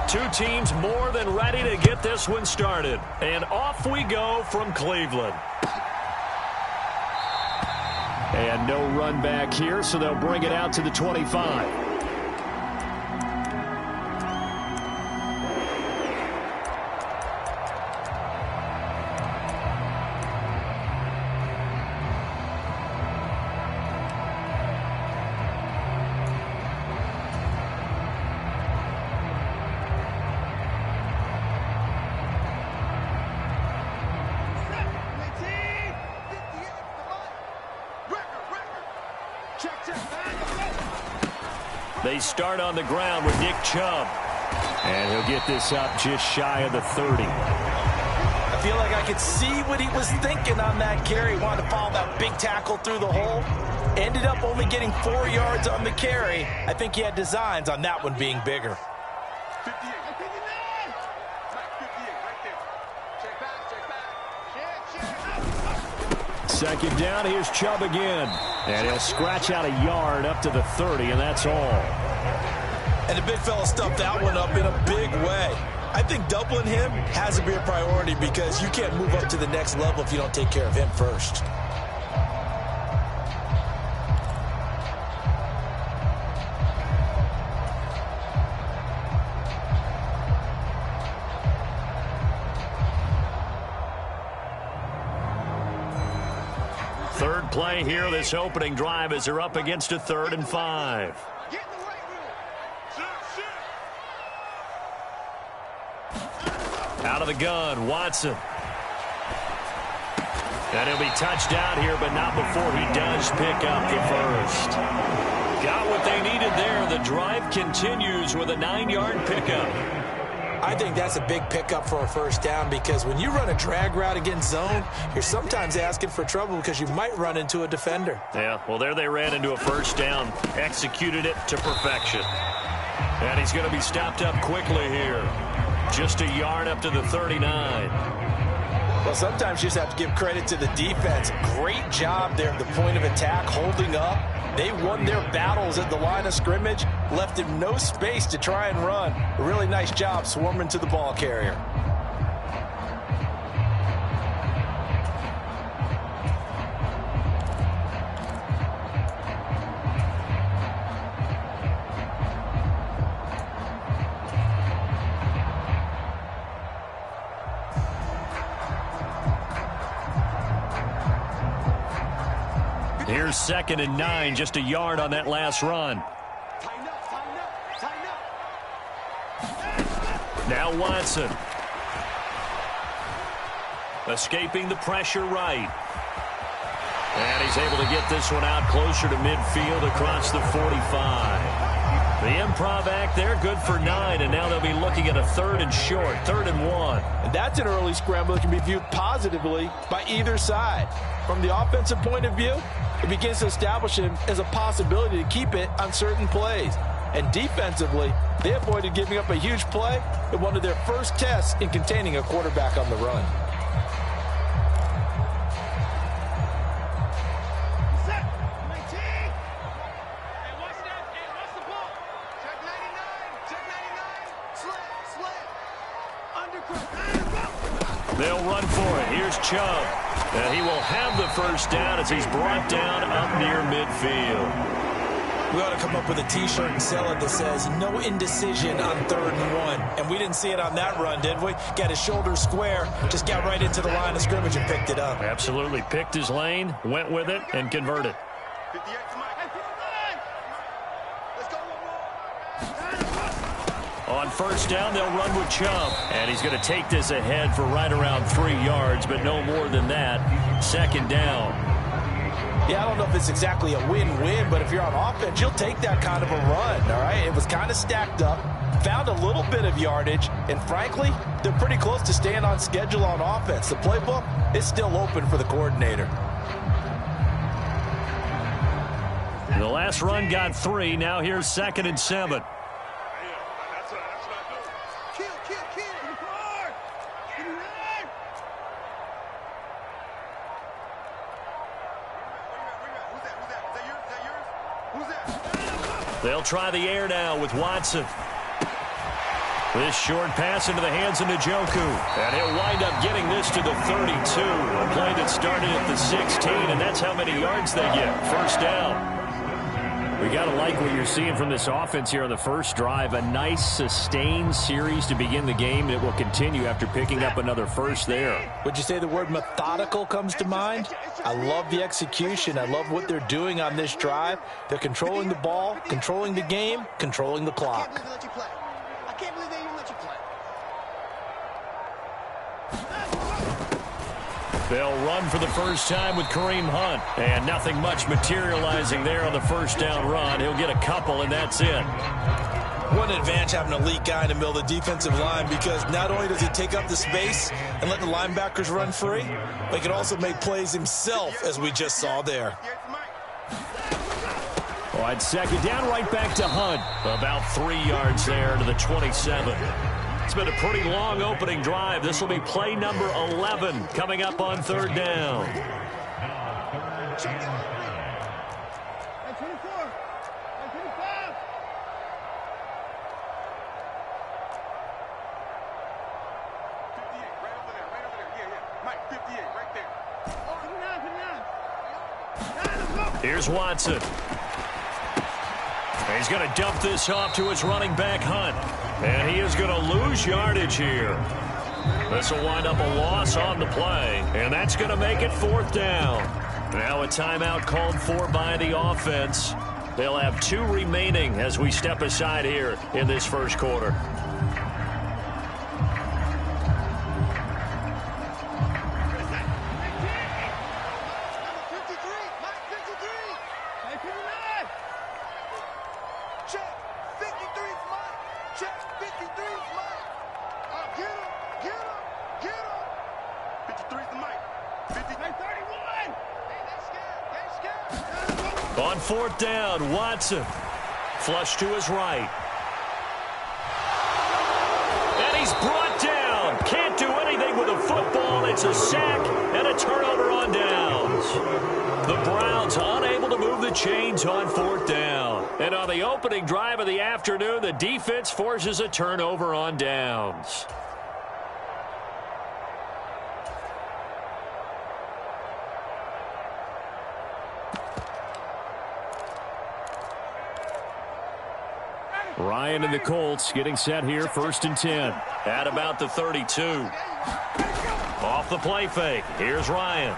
Two teams more than ready to get this one started. And off we go from Cleveland. And no run back here, so they'll bring it out to the 25. They start on the ground with Nick Chubb. And he'll get this up just shy of the 30. I feel like I could see what he was thinking on that carry. He wanted to follow that big tackle through the hole. Ended up only getting 4 yards on the carry. I think he had designs on that one being bigger. 58. 59. 58 right there. Check back, check back. Second down, here's Chubb again. And he'll scratch out a yard up to the 30, and that's all. And the big fella stuffed that one up in a big way. I think doubling him has to be a priority because you can't move up to the next level if you don't take care of him first. Third play here, this opening drive, as they're up against a 3rd and 5. Get in the right room. Out of the gun, Watson. And he'll be touched out here, but not before he does pick up the first. Got what they needed there. The drive continues with a 9-yard pickup. I think that's a big pickup for a first down because when you run a drag route against zone, you're sometimes asking for trouble because you might run into a defender. Yeah, well, there they ran into a first down, executed it to perfection. And he's going to be stopped up quickly here. Just a yard up to the 39. Well, sometimes you just have to give credit to the defense. Great job there at the point of attack, holding up. They won their battles at the line of scrimmage, left him no space to try and run. A really nice job swarming to the ball carrier. Here's 2nd and 9, just a yard on that last run. Tighten up, tighten up, tighten up. Now Watson. Escaping the pressure right. And he's able to get this one out closer to midfield across the 45. The improv act there, good for 9, and now they'll be looking at a 3rd and short, 3rd and 1. And that's an early scramble that can be viewed positively by either side. From the offensive point of view, it begins to establish him as a possibility to keep it on certain plays. And defensively, they avoided giving up a huge play in one of their first tests in containing a quarterback on the run. Set. 19. Hey, watch that. Hey, watch the ball. Check 99. Check 99. Slant, slant. Undercut. They'll run for it. Here's Chubb. And he will have the first down as he's brought down up near midfield. We ought to come up with a T-shirt and sell it that says, no indecision on 3rd and 1. And we didn't see it on that run, did we? Got his shoulders square, just got right into the line of scrimmage and picked it up. Absolutely. Picked his lane, went with it, and converted. 58 to Mike. Hey, 59. Let's go one more. On first down, they'll run with Chubb. And he's going to take this ahead for right around 3 yards, but no more than that. 2nd down. Yeah, I don't know if it's exactly a win-win, but if you're on offense, you'll take that kind of a run, all right? It was kind of stacked up, found a little bit of yardage, and frankly, they're pretty close to staying on schedule on offense. The playbook is still open for the coordinator. The last run got 3. Now here's 2nd and 7. They'll try the air now with Watson. This short pass into the hands of Njoku. And he'll wind up getting this to the 32. A play that started at the 16, and that's how many yards they get. First down. We got to like what you're seeing from this offense here on the first drive. A nice, sustained series to begin the game, and it will continue after picking up another first there. Would you say the word methodical comes to mind? I love the execution. I love what they're doing on this drive. They're controlling the ball, controlling the game, controlling the clock. I can't believe they even let you play. They'll run for the first time with Kareem Hunt. And nothing much materializing there on the first down run. He'll get a couple, and that's it. What an advantage having an elite guy in the middle of the defensive line, because not only does he take up the space and let the linebackers run free, but he can also make plays himself, as we just saw there. On second down, right back to Hunt. About 3 yards there to the 27. It's been a pretty long opening drive. This will be play number 11 coming up on third down. Check it. 24. 25. Mike, 58, right there. Oh, 59. Here's Watson. He's going to dump this off to his running back, Hunt. And he is going to lose yardage here. This will wind up a loss on the play. And that's going to make it fourth down. Now a timeout called for by the offense. They'll have 2 remaining as we step aside here in this first quarter. On fourth down, Watson. Flush to his right. And he's brought down. Can't do anything with a football. It's a sack and a turnover on downs. The Browns unable to move the chains on fourth down. And on the opening drive of the afternoon, the defense forces a turnover on downs. Ryan and the Colts getting set here, 1st and 10. At about the 32. Off the play fake. Here's Ryan.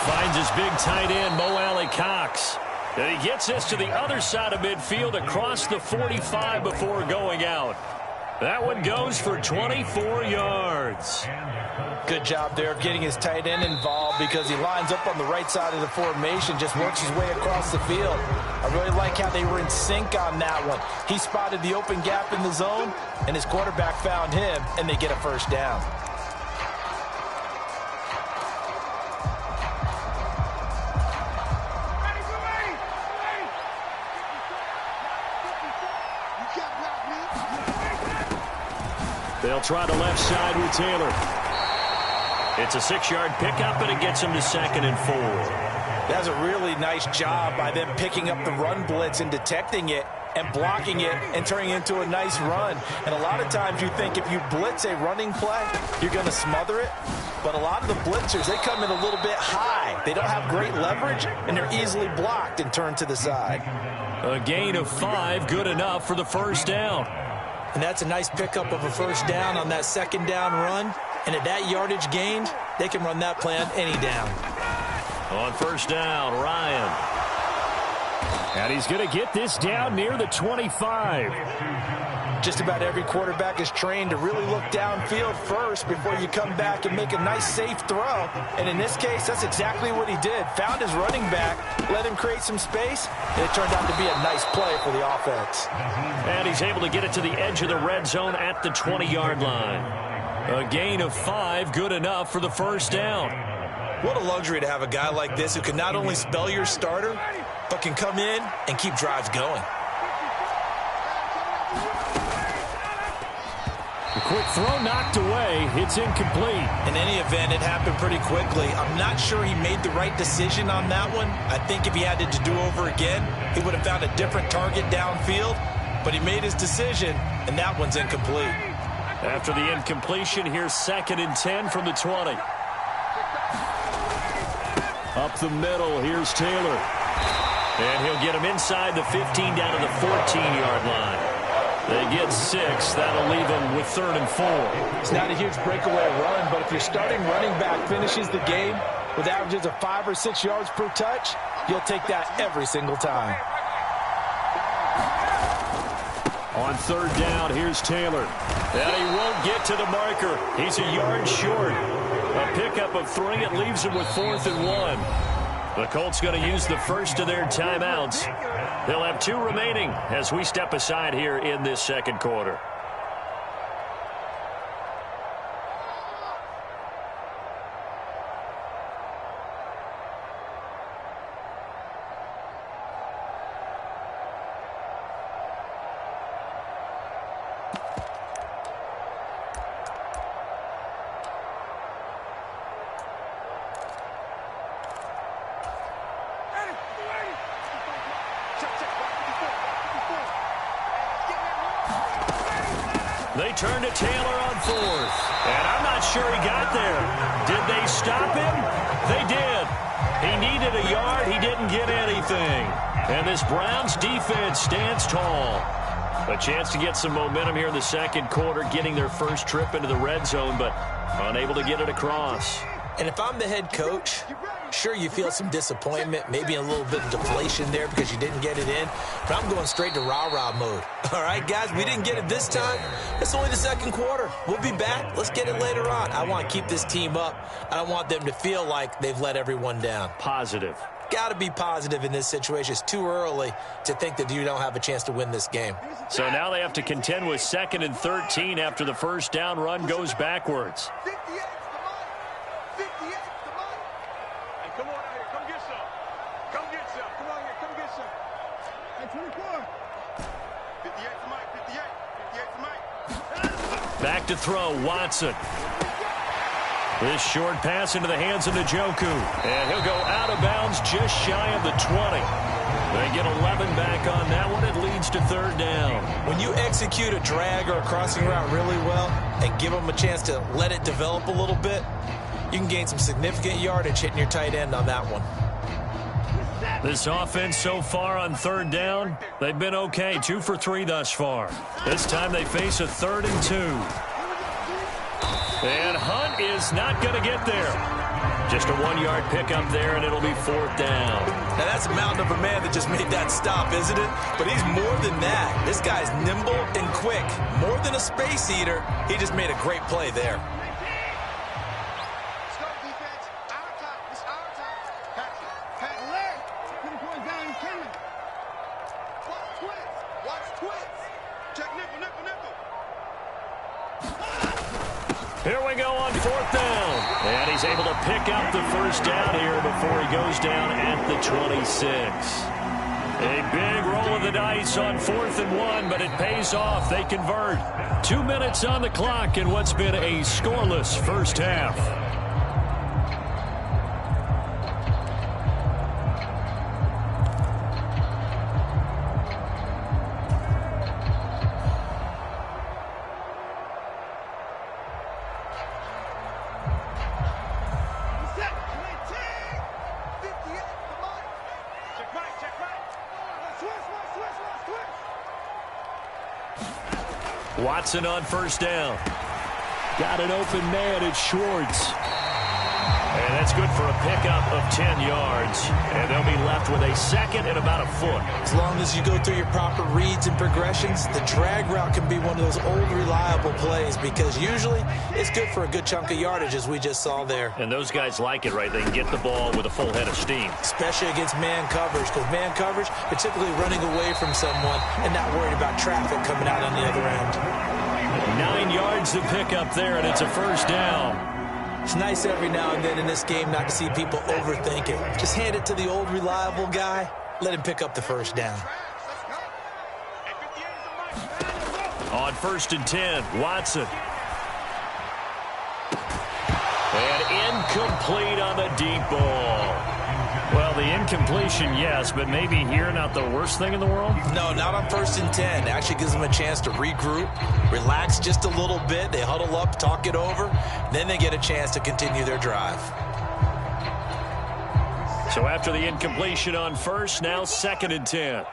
Finds his big tight end, Mo Alley-Cox. And he gets this to the other side of midfield across the 45 before going out. That one goes for 24 yards. Good job there of getting his tight end involved, because he lines up on the right side of the formation, just works his way across the field. I really like how they were in sync on that one. He spotted the open gap in the zone, and his quarterback found him, and they get a first down. They'll try the left side with Taylor. It's a 6-yard pickup, and it gets him to 2nd and 4. That's a really nice job by them picking up the run blitz and detecting it and blocking it and turning it into a nice run. And a lot of times you think if you blitz a running play, you're going to smother it. But a lot of the blitzers, they come in a little bit high. They don't have great leverage, and they're easily blocked and turned to the side. A gain of 5, good enough for the first down. And that's a nice pickup of a first down on that second down run. And at that yardage gained, they can run that play on any down. On first down, Ryan. And he's going to get this down near the 25. Just about every quarterback is trained to really look downfield first before you come back and make a nice, safe throw. And in this case, that's exactly what he did. Found his running back, let him create some space, and it turned out to be a nice play for the offense. And he's able to get it to the edge of the red zone at the 20-yard line. A gain of 5, good enough for the first down. What a luxury to have a guy like this who can not only spell your starter, but can come in and keep drives going. The quick throw knocked away. It's incomplete. In any event, it happened pretty quickly. I'm not sure he made the right decision on that one. I think if he had to do over again, he would have found a different target downfield. but he made his decision, and that one's incomplete. After the incompletion, here's 2nd and 10 from the 20. Up the middle, here's Taylor. And he'll get him inside the 15 down to the 14-yard line. They get 6. That'll leave them with 3rd and 4. It's not a huge breakaway run, but if your starting running back finishes the game with averages of 5 or 6 yards per touch, you'll take that every single time. On 3rd down, here's Taylor. And he won't get to the marker. He's a yard short. A pickup of 3. It leaves him with 4th and 1. The Colts going to use the first of their timeouts. They'll have 2 remaining as we step aside here in this second quarter. They turn to Taylor on 4th. And I'm not sure he got there. Did they stop him? They did. He needed a yard. He didn't get anything. And this Browns defense stands tall. A chance to get some momentum here in the second quarter, getting their first trip into the red zone, but unable to get it across. And if I'm the head coach, sure, you feel some disappointment, maybe a little bit of deflation there because you didn't get it in, but I'm going straight to rah-rah mode. All right, guys, we didn't get it this time. It's only the second quarter. We'll be back. Let's get it later on. I want to keep this team up. I don't want them to feel like they've let everyone down. Positive. Got to be positive in this situation. It's too early to think that you don't have a chance to win this game. So now they have to contend with 2nd and 13 after the first down run goes backwards. Back to throw, Watson. This short pass into the hands of Njoku. And he'll go out of bounds just shy of the 20. They get 11 back on that one. It leads to 3rd down. When you execute a drag or a crossing route really well and give them a chance to let it develop a little bit, you can gain some significant yardage hitting your tight end on that one. This offense so far on 3rd down, they've been okay. 2 for 3 thus far. This time they face a 3rd and 2. And Hunt is not going to get there. Just a 1-yard pickup there, and it'll be 4th down. Now, that's a mountain of a man that just made that stop, isn't it? But he's more than that. This guy's nimble and quick. More than a space eater, he just made a great play there. Here we go on 4th down. And he's able to pick up the first down here before he goes down at the 26. A big roll of the dice on 4th and 1, but it pays off. They convert. 2 minutes on the clock in what's been a scoreless first half. Watson on first down. Got an open man. It's Schwartz. And that's good for a pickup of 10 yards. And they'll be left with a second and about a foot. As long as you go through your proper reads and progressions, the drag route can be one of those old reliable plays because usually it's good for a good chunk of yardage as we just saw there. And those guys like it, right? They can get the ball with a full head of steam. Especially against man coverage because man coverage, you're typically running away from someone and not worried about traffic coming out on the other end. 9 yards to pick up there, and it's a first down. It's nice every now and then in this game not to see people overthink it. Just hand it to the old reliable guy. Let him pick up the first down. On 1st and 10, Watson. And incomplete on the deep ball. Well, the incompletion, yes, but maybe here not the worst thing in the world? No, not on 1st and 10. Actually gives them a chance to regroup, relax just a little bit. They huddle up, talk it over, then they get a chance to continue their drive. So after the incompletion on 1st, now 2nd and 10.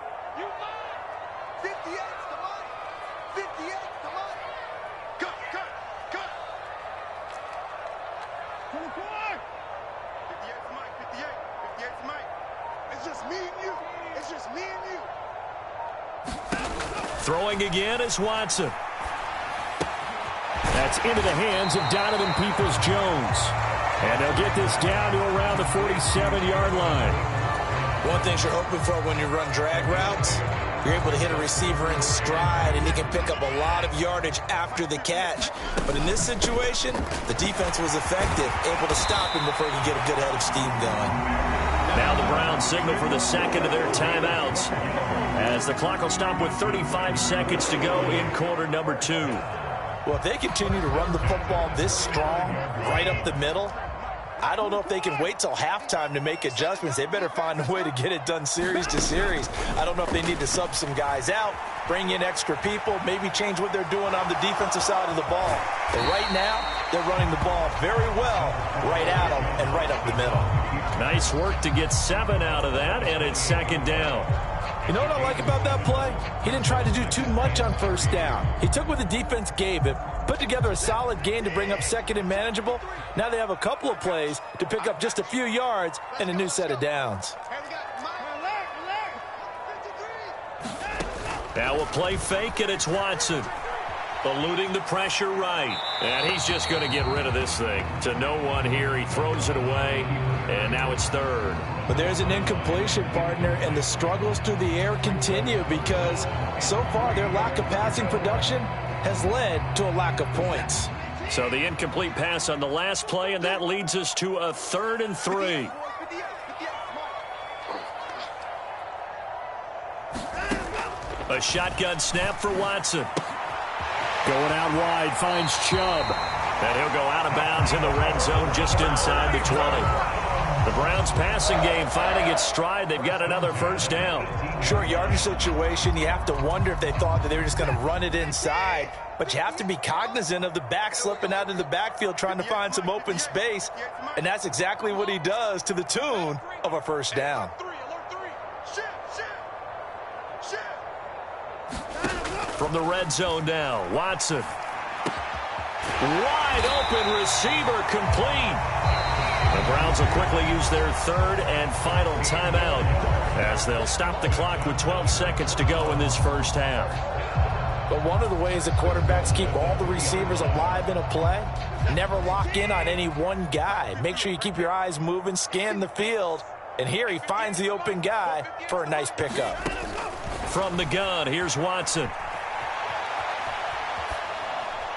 Throwing again is Watson. That's into the hands of Donovan Peoples-Jones. And they'll get this down to around the 47-yard line. One thing you're hoping for when you run drag routes, you're able to hit a receiver in stride, and he can pick up a lot of yardage after the catch. But in this situation, the defense was effective, able to stop him before he could get a good head of steam going. Now the Browns signal for the second of their timeouts, as the clock will stop with 35 seconds to go in quarter number 2. Well, if they continue to run the football this strong, right up the middle, I don't know if they can wait till halftime to make adjustments. They better find a way to get it done series to series. I don't know if they need to sub some guys out, bring in extra people, maybe change what they're doing on the defensive side of the ball. But right now, they're running the ball very well right at them and right up the middle. Nice work to get 7 out of that, and it's 2nd down. You know what I like about that play? He didn't try to do too much on 1st down. He took what the defense gave him, put together a solid gain to bring up 2nd and manageable. Now they have a couple of plays to pick up just a few yards and a new set of downs. Now a play fake, and it's Watson. Eluding the pressure right. And he's just going to get rid of this thing. To no one here. He throws it away, and now it's 3rd. But there's an incompletion, partner, and the struggles through the air continue because so far their lack of passing production has led to a lack of points. So the incomplete pass on the last play, and that leads us to a 3rd and 3. A shotgun snap for Watson. Going out wide, finds Chubb. And he'll go out of bounds in the red zone just inside the 20. The Browns passing game finding its stride. They've got another 1st down. Short yardage situation, you have to wonder if they thought that they were just going to run it inside. But you have to be cognizant of the back slipping out in the backfield trying to find some open space. And that's exactly what he does to the tune of a 1st down. From the red zone now, Watson. Wide open receiver complete. The Browns will quickly use their 3rd and final timeout as they'll stop the clock with 12 seconds to go in this 1st half. But one of the ways that quarterbacks keep all the receivers alive in a play, never lock in on any one guy. Make sure you keep your eyes moving, scan the field, and here he finds the open guy for a nice pickup. From the gun, here's Watson.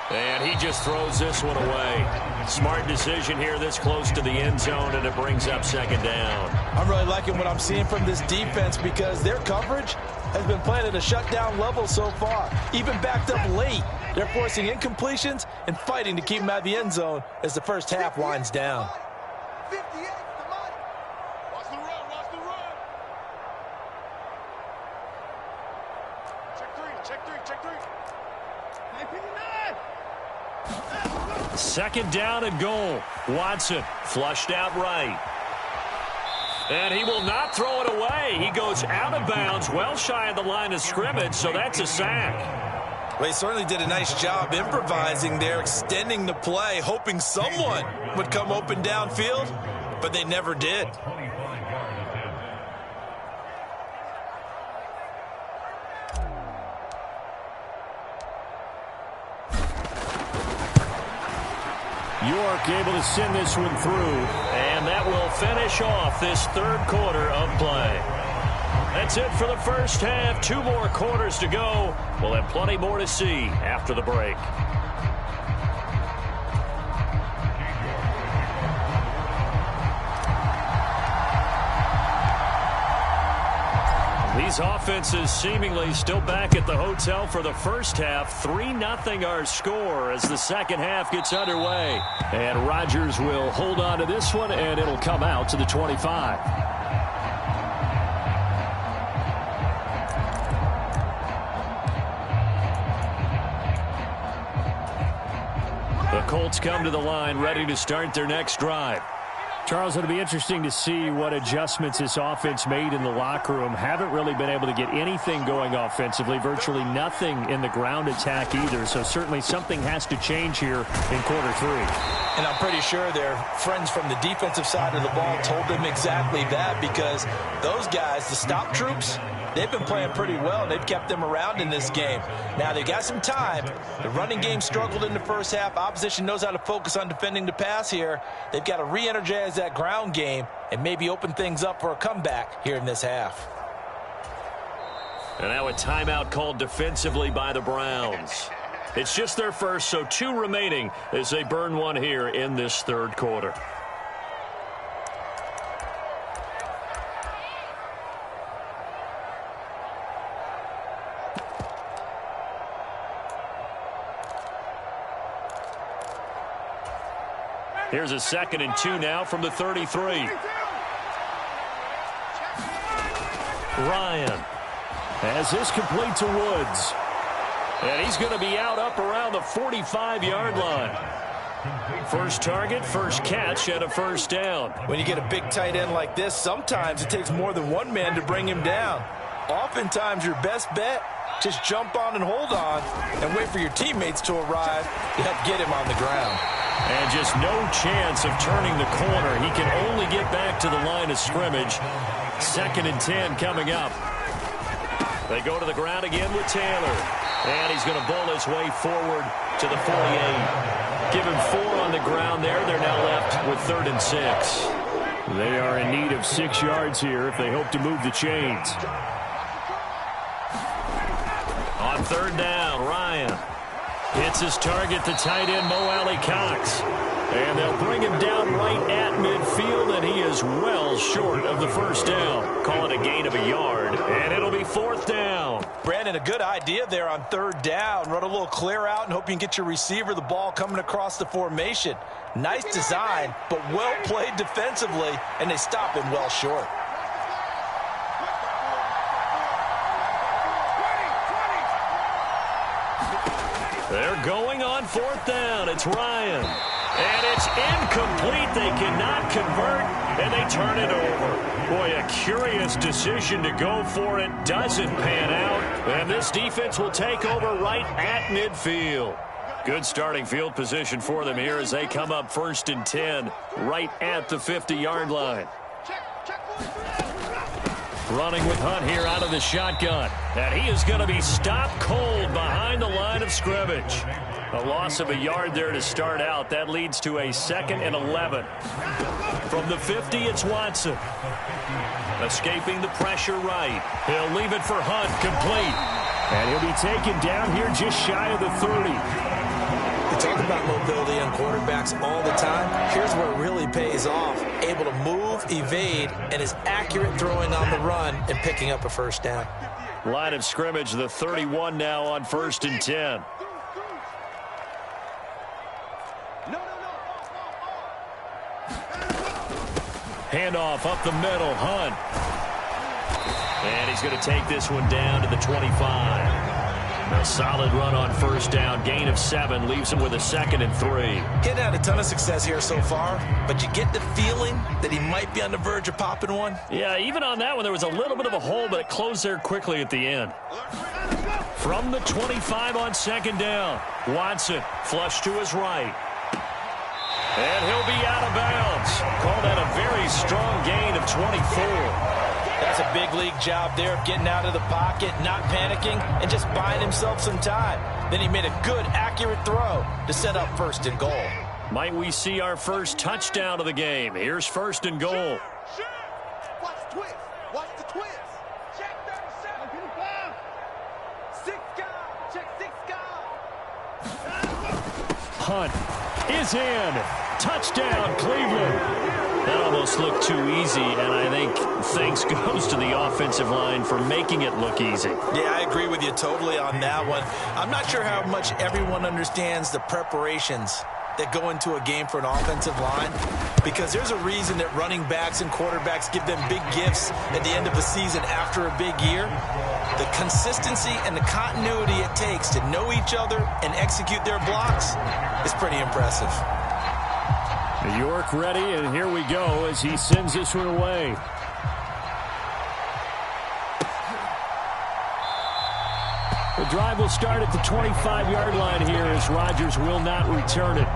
And he just throws this one away. Smart decision here this close to the end zone, and it brings up 2nd down. I'm really liking what I'm seeing from this defense because their coverage has been playing at a shutdown level so far. Even backed up late, they're forcing incompletions and fighting to keep them out of the end zone as the 1st half winds down. Second down and goal. Watson flushed out right. And he will not throw it away. He goes out of bounds, well shy of the line of scrimmage, so that's a sack. Well, he certainly did a nice job improvising there, extending the play, hoping someone would come open downfield, but they never did. York able to send this one through, and that will finish off this 3rd quarter of play. That's it for the 1st half. 2 more quarters to go. We'll have plenty more to see after the break. These offenses seemingly still back at the hotel for the 1st half. 3-0 our score as the 2nd half gets underway. And Rodgers will hold on to this one, and it'll come out to the 25. Colts come to the line, ready to start their next drive. Charles, it'll be interesting to see what adjustments this offense made in the locker room. Haven't really been able to get anything going offensively, virtually nothing in the ground attack either. So certainly something has to change here in quarter 3. And I'm pretty sure their friends from the defensive side of the ball told them exactly that, because those guys, the stop troops, they've been playing pretty well, and they've kept them around in this game. Now, they've got some time. The running game struggled in the first half. Opposition knows how to focus on defending the pass here. They've got to re-energize that ground game and maybe open things up for a comeback here in this half. And now a timeout called defensively by the Browns. It's just their first, so 2 remaining as they burn one here in this third quarter. Here's a 2nd and 2 now from the 33. Ryan has this complete to Woods. And he's going to be out up around the 45-yard line. First target, first catch, and a first down. When you get a big tight end like this, sometimes it takes more than one man to bring him down. Oftentimes, your best bet, just jump on and hold on and wait for your teammates to arrive to help get him on the ground. And just no chance of turning the corner. He can only get back to the line of scrimmage. 2nd and 10 coming up. They go to the ground again with Taylor. And he's going to bull his way forward to the 48. Give him 4 on the ground there. They're now left with 3rd and 6. They are in need of 6 yards here if they hope to move the chains. On 3rd down, Ryan hits his target, the tight end, Mo Alley-Cox. And they'll bring him down right at midfield, and he is well short of the first down. Call it a gain of a yard, and it'll be 4th down. Brandon, a good idea there on 3rd down. Run a little clear out and hope you can get your receiver the ball coming across the formation. Nice design, but well played defensively, and they stop him well short. They're going on 4th down. It's Ryan. And it's incomplete. They cannot convert, and they turn it over. Boy, a curious decision to go for it. Doesn't pan out. And this defense will take over right at midfield. Good starting field position for them here as they come up 1st and 10 right at the 50-yard line. Running with Hunt here out of the shotgun. And he is going to be stopped cold behind the line of scrimmage. A loss of a yard there to start out. That leads to a 2nd and 11. From the 50, it's Watson. Escaping the pressure right. He'll leave it for Hunt, complete. And he'll be taken down here just shy of the 30. We talk about mobility on quarterbacks all the time. Here's where it really pays off. Able to move, evade, and is accurate throwing on the run and picking up a first down. Line of scrimmage, the 31 now on 1st and 10. Handoff up the middle, Hunt. And he's going to take this one down to the 25. A solid run on 1st down. Gain of 7 leaves him with a 2nd and 3. Getting had a ton of success here so far, but you get the feeling that he might be on the verge of popping one. Yeah, even on that one, there was a little bit of a hole, but it closed there quickly at the end. From the 25 on 2nd down, Watson flush to his right. And he'll be out of bounds. Call that a very strong gain of 24. That's a big league job there of getting out of the pocket, not panicking, and just buying himself some time. Then he made a good, accurate throw to set up 1st and goal. Might we see our first touchdown of the game? Here's 1st and goal. Watch the twist. Watch the twist. Check 37. 6 guard. Check 6 guard. Hunt is in. Touchdown, Cleveland. That almost looked too easy, and I think thanks goes to the offensive line for making it look easy. Yeah, I agree with you totally on that one. I'm not sure how much everyone understands the preparations that go into a game for an offensive line, because there's a reason that running backs and quarterbacks give them big gifts at the end of the season after a big year. The consistency and the continuity it takes to know each other and execute their blocks is pretty impressive. York ready, and here we go as he sends this one away. The drive will start at the 25-yard line here as Rodgers will not return it.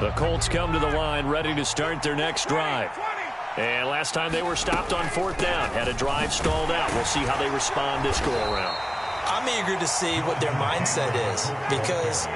The Colts come to the line ready to start their next drive. And last time they were stopped on 4th down, had a drive stalled out. We'll see how they respond this go-around. I'm eager to see what their mindset is, because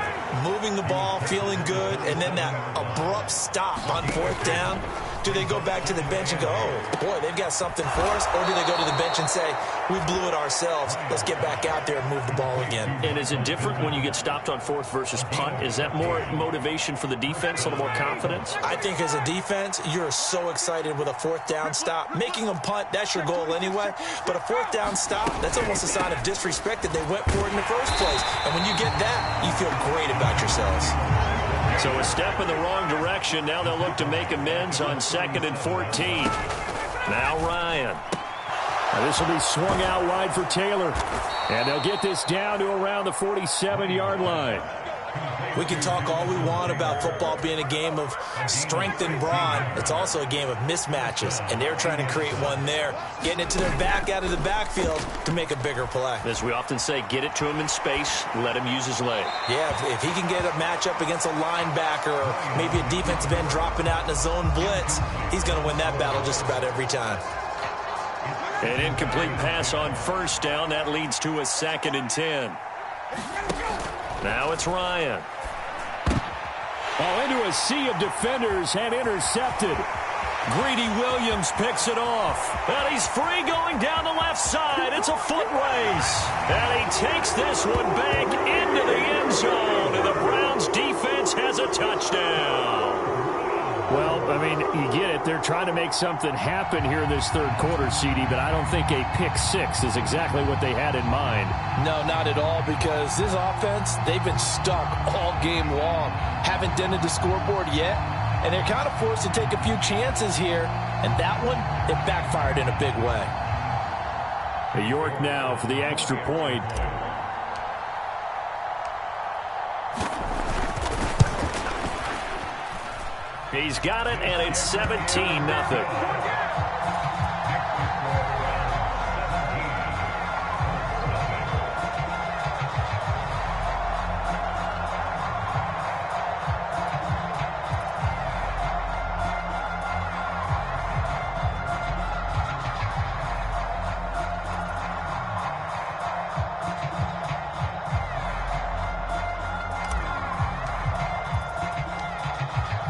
moving the ball, feeling good, and then that abrupt stop on 4th down, do they go back to the bench and go, oh, boy, they've got something for us? Or do they go to the bench and say, we blew it ourselves, let's get back out there and move the ball again? And is it different when you get stopped on 4th versus punt? Is that more motivation for the defense, a little more confidence? I think as a defense, you're so excited with a 4th down stop. Making them punt, that's your goal anyway. But a 4th down stop, that's almost a sign of disrespect that they went for it in the first place. And when you get that, you feel great about yourselves. So a step in the wrong direction. Now they'll look to make amends on 2nd and 14. Now Ryan. Now this will be swung out wide for Taylor. And they'll get this down to around the 47-yard line. We can talk all we want about football being a game of strength and brawn. It's also a game of mismatches, and they're trying to create one there, getting it to their back out of the backfield to make a bigger play. As we often say, get it to him in space, let him use his leg. Yeah, if he can get a matchup against a linebacker or maybe a defensive end dropping out in a zone blitz, he's going to win that battle just about every time. An incomplete pass on 1st down. That leads to a 2nd and 10. Now it's Ryan. Oh, into a sea of defenders and intercepted. Greedy Williams picks it off. And he's free going down the left side. It's a foot race. And he takes this one back into the end zone. And the Browns defense has a touchdown. Well, I mean, you get it. They're trying to make something happen here in this 3rd quarter, CD, but I don't think a pick 6 is exactly what they had in mind. No, not at all, because this offense, they've been stuck all game long. Haven't dented the scoreboard yet, and they're kind of forced to take a few chances here, and that one, it backfired in a big way. York now for the extra point. He's got it, and it's 17-0.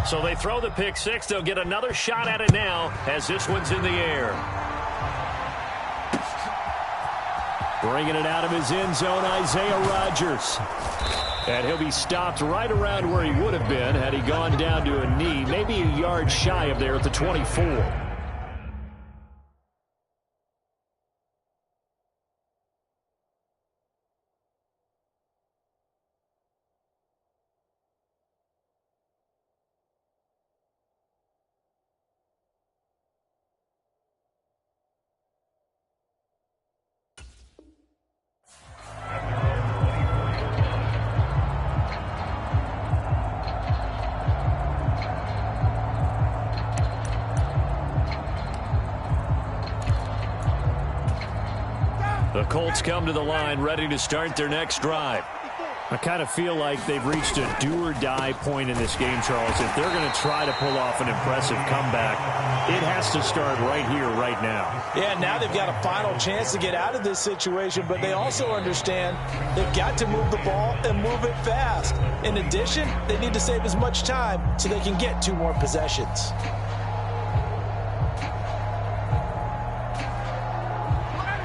So they throw the pick 6. They'll get another shot at it now as this one's in the air. Bringing it out of his end zone, Isaiah Rodgers. And he'll be stopped right around where he would have been had he gone down to a knee, maybe a yard shy of there at the 24. The Colts come to the line ready to start their next drive. I kind of feel like they've reached a do-or-die point in this game, Charles. If they're going to try to pull off an impressive comeback, it has to start right here, right now. Yeah, now they've got a final chance to get out of this situation, but they also understand they've got to move the ball and move it fast. In addition, they need to save as much time so they can get 2 more possessions.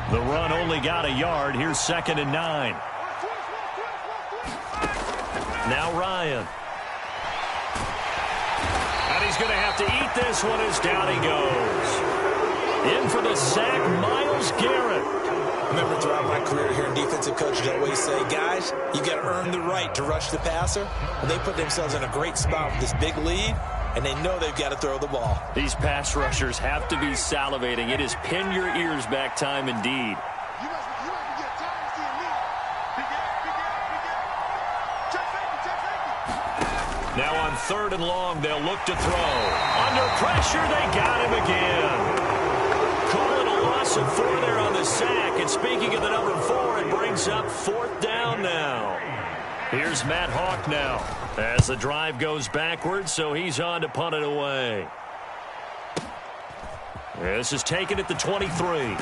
The run only got a yard. Here's 2nd and 9. Now Ryan. And he's going to have to eat this one as down he goes. In for the sack, Myles Garrett. Remember, throughout my career here in defensive coaches, I always say, guys, you got to earn the right to rush the passer. And they put themselves in a great spot with this big lead, and they know they've got to throw the ball. These pass rushers have to be salivating. It is pin your ears back time indeed. Now on 3rd and long, they'll look to throw. Under pressure, they got him again. Call it a loss of 4 there on the sack. And speaking of the number 4, it brings up 4th down now. Here's Matt Hawk now as the drive goes backwards, so he's on to punt it away. This is taken at the 23.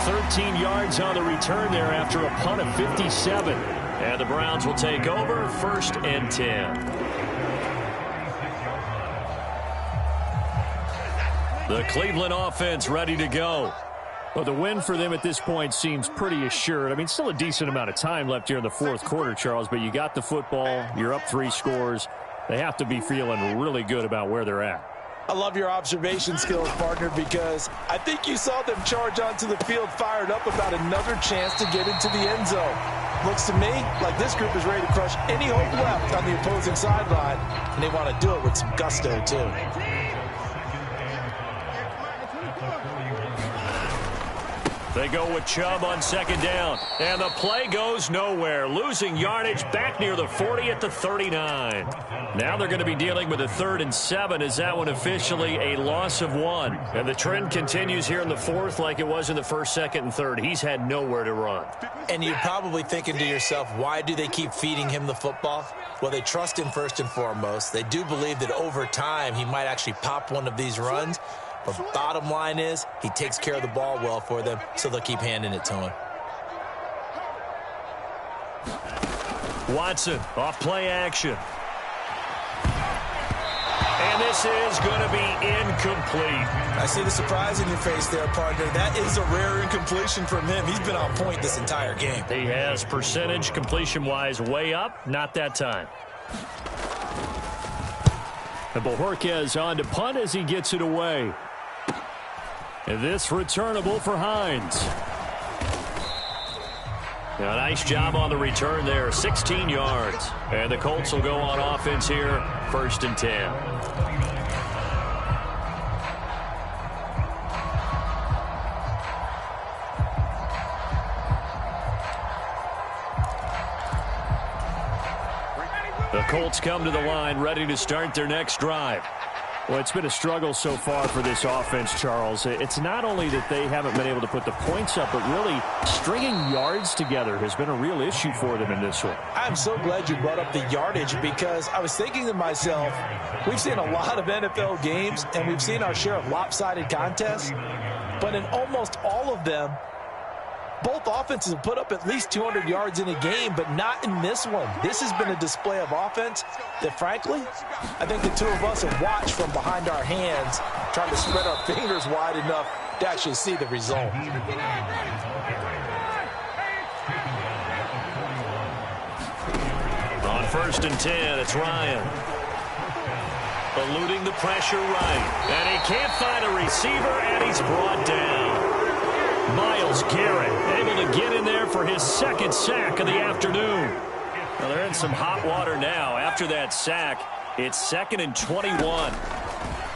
13 yards on the return there after a punt of 57. And the Browns will take over 1st and 10. The Cleveland offense ready to go. Well, the win for them at this point seems pretty assured. I mean, still a decent amount of time left here in the 4th quarter, Charles, but you got the football. You're up 3 scores. They have to be feeling really good about where they're at. I love your observation skills, partner, because I think you saw them charge onto the field fired up about another chance to get into the end zone. Looks to me like this group is ready to crush any hope left on the opposing sideline, and they want to do it with some gusto, too. They go with Chubb on 2nd down, and the play goes nowhere. Losing yardage back near the 40 at the 39. Now they're going to be dealing with a 3rd and 7 as that one officially a loss of 1. And the trend continues here in the 4th like it was in the 1st, 2nd, and 3rd. He's had nowhere to run. And you're probably thinking to yourself, why do they keep feeding him the football? Well, they trust him first and foremost. They do believe that over time he might actually pop one of these runs. But bottom line is, he takes care of the ball well for them, so they'll keep handing it to him. Watson, off play action. And this is going to be incomplete. I see the surprise in your face there, partner. That is a rare incompletion from him. He's been on point this entire game. He has percentage completion-wise way up. Not that time. And Bojorquez on to punt as he gets it away. And this returnable for Hines. A nice job on the return there, 16 yards. And the Colts will go on offense here, 1st and 10. The Colts come to the line, ready to start their next drive. Well, it's been a struggle so far for this offense, Charles. It's not only that they haven't been able to put the points up, but really stringing yards together has been a real issue for them in this one. I'm so glad you brought up the yardage, because I was thinking to myself, we've seen a lot of NFL games, and we've seen our share of lopsided contests, but in almost all of them, both offenses have put up at least 200 yards in a game, but not in this one. This has been a display of offense that, frankly, I think the two of us have watched from behind our hands, trying to spread our fingers wide enough to actually see the result. On 1st and 10, it's Ryan. Eluding the pressure right. And he can't find a receiver, and he's brought down. Myles Garrett able to get in there for his 2nd sack of the afternoon. Well, they're in some hot water now. After that sack, it's 2nd and 21.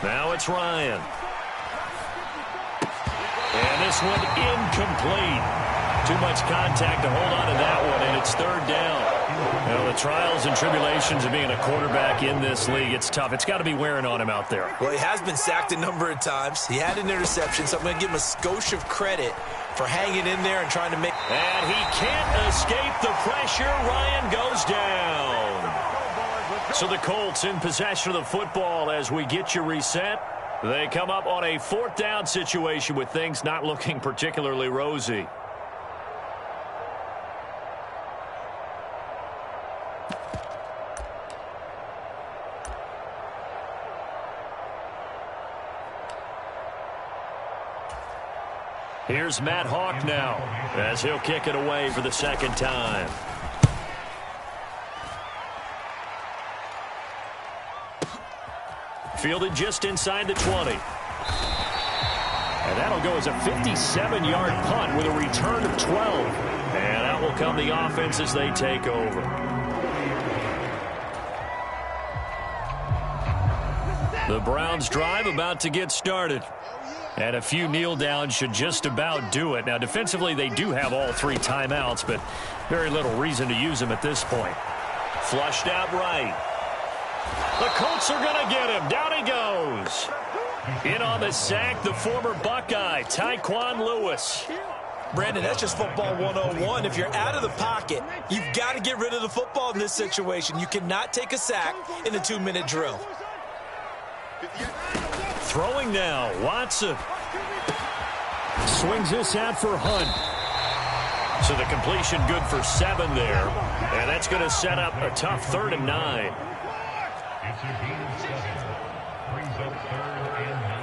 Now it's Ryan. And this one incomplete. Too much contact to hold on to that one, and it's 3rd down. You know, the trials and tribulations of being a quarterback in this league, it's tough. It's got to be wearing on him out there. Well, he has been sacked a number of times. He had an interception, so I'm going to give him a skosh of credit for hanging in there and trying to make... And he can't escape the pressure. Ryan goes down. So the Colts in possession of the football as we get you reset. They come up on a 4th down situation with things not looking particularly rosy. Here's Matt Hawk now as he'll kick it away for the 2nd time. Fielded just inside the 20. And that'll go as a 57-yard punt with a return of 12. And out will come the offense as they take over. The Browns drive about to get started. And a few kneel downs should just about do it. Now, defensively, they do have all 3 timeouts, but very little reason to use them at this point. Flushed out right. The Colts are going to get him. Down he goes. In on the sack, the former Buckeye, Tyquan Lewis. Brandon, that's just football 101. If you're out of the pocket, you've got to get rid of the football in this situation. You cannot take a sack in a 2-minute drill. Throwing now, Watson. Swings this out for Hunt. So the completion good for 7 there. And that's going to set up a tough 3rd and 9. Brings up 3rd and 9.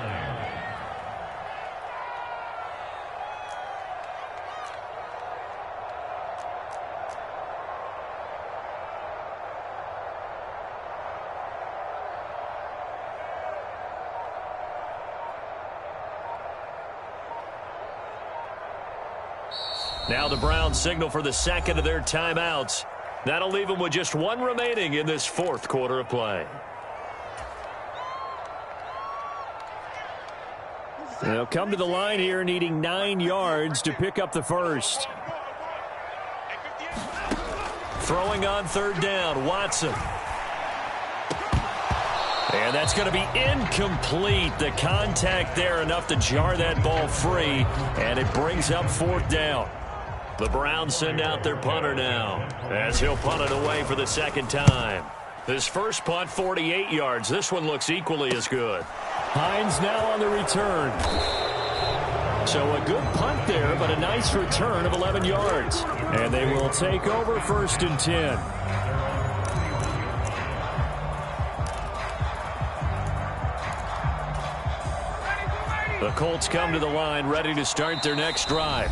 Now the Browns signal for the second of their timeouts. That'll leave them with just 1 remaining in this 4th quarter of play. They'll come to the line here needing 9 yards to pick up the first. Throwing on 3rd down, Watson. And that's going to be incomplete. The contact there enough to jar that ball free, and it brings up 4th down. The Browns send out their punter now as he'll punt it away for the 2nd time. His first punt, 48 yards. This one looks equally as good. Hines now on the return. So a good punt there, but a nice return of 11 yards. And they will take over 1st and 10. The Colts come to the line ready to start their next drive.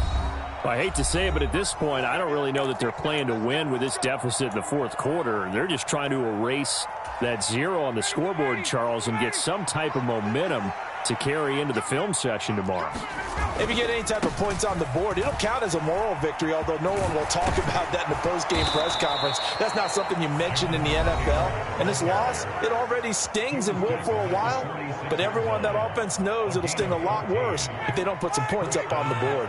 I hate to say it, but at this point, I don't really know that they're playing to win with this deficit in the 4th quarter. They're just trying to erase that 0 on the scoreboard, Charles, and get some type of momentum to carry into the film session tomorrow. If you get any type of points on the board, it'll count as a moral victory, although no one will talk about that in the post-game press conference. That's not something you mentioned in the NFL. And this loss, it already stings and will for a while, but everyone on that offense knows it'll sting a lot worse if they don't put some points up on the board.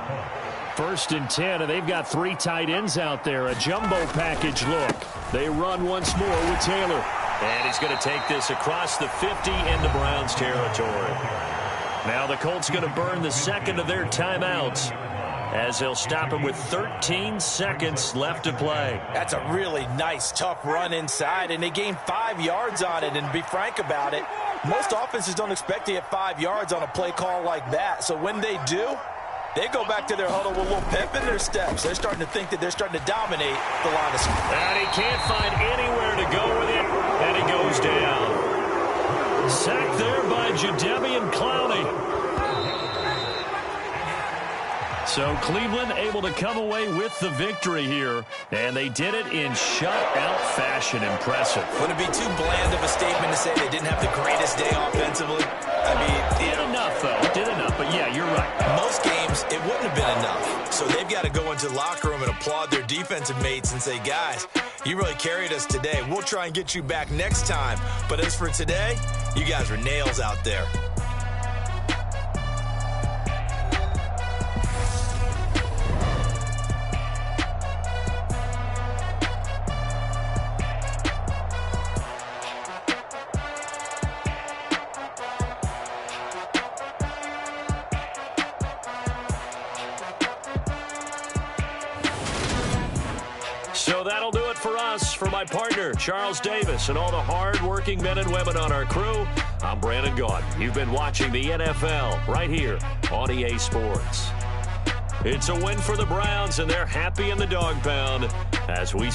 1st and 10, and they've got 3 tight ends out there. A jumbo package look. They run once more with Taylor. And he's going to take this across the 50 into Browns territory. Now the Colts going to burn the 2nd of their timeouts as they'll stop him with 13 seconds left to play. That's a really nice, tough run inside, and they gained 5 yards on it. And to be frank about it, most offenses don't expect to get 5 yards on a play call like that. So when they do, they go back to their huddle with a little pep in their steps. They're starting to think that they're starting to dominate the line of scrimmage. And he can't find anywhere to go with it, and he goes down. Sacked there by Jadeveon Clowney. So Cleveland able to come away with the victory here, and they did it in shutout fashion. Impressive. Would it be too bland of a statement to say they didn't have the greatest day offensively? I mean, did enough, though. Did enough, but yeah, you're right. Most games, it wouldn't have been enough. So they've got to go into the locker room and applaud their defensive mates and say, guys, you really carried us today. We'll try and get you back next time. But as for today, you guys were nails out there. So that'll do it for us. For my partner, Charles Davis, and all the hard-working men and women on our crew, I'm Brandon Gaudin. You've been watching the NFL right here on EA Sports. It's a win for the Browns, and they're happy in the dog pound as we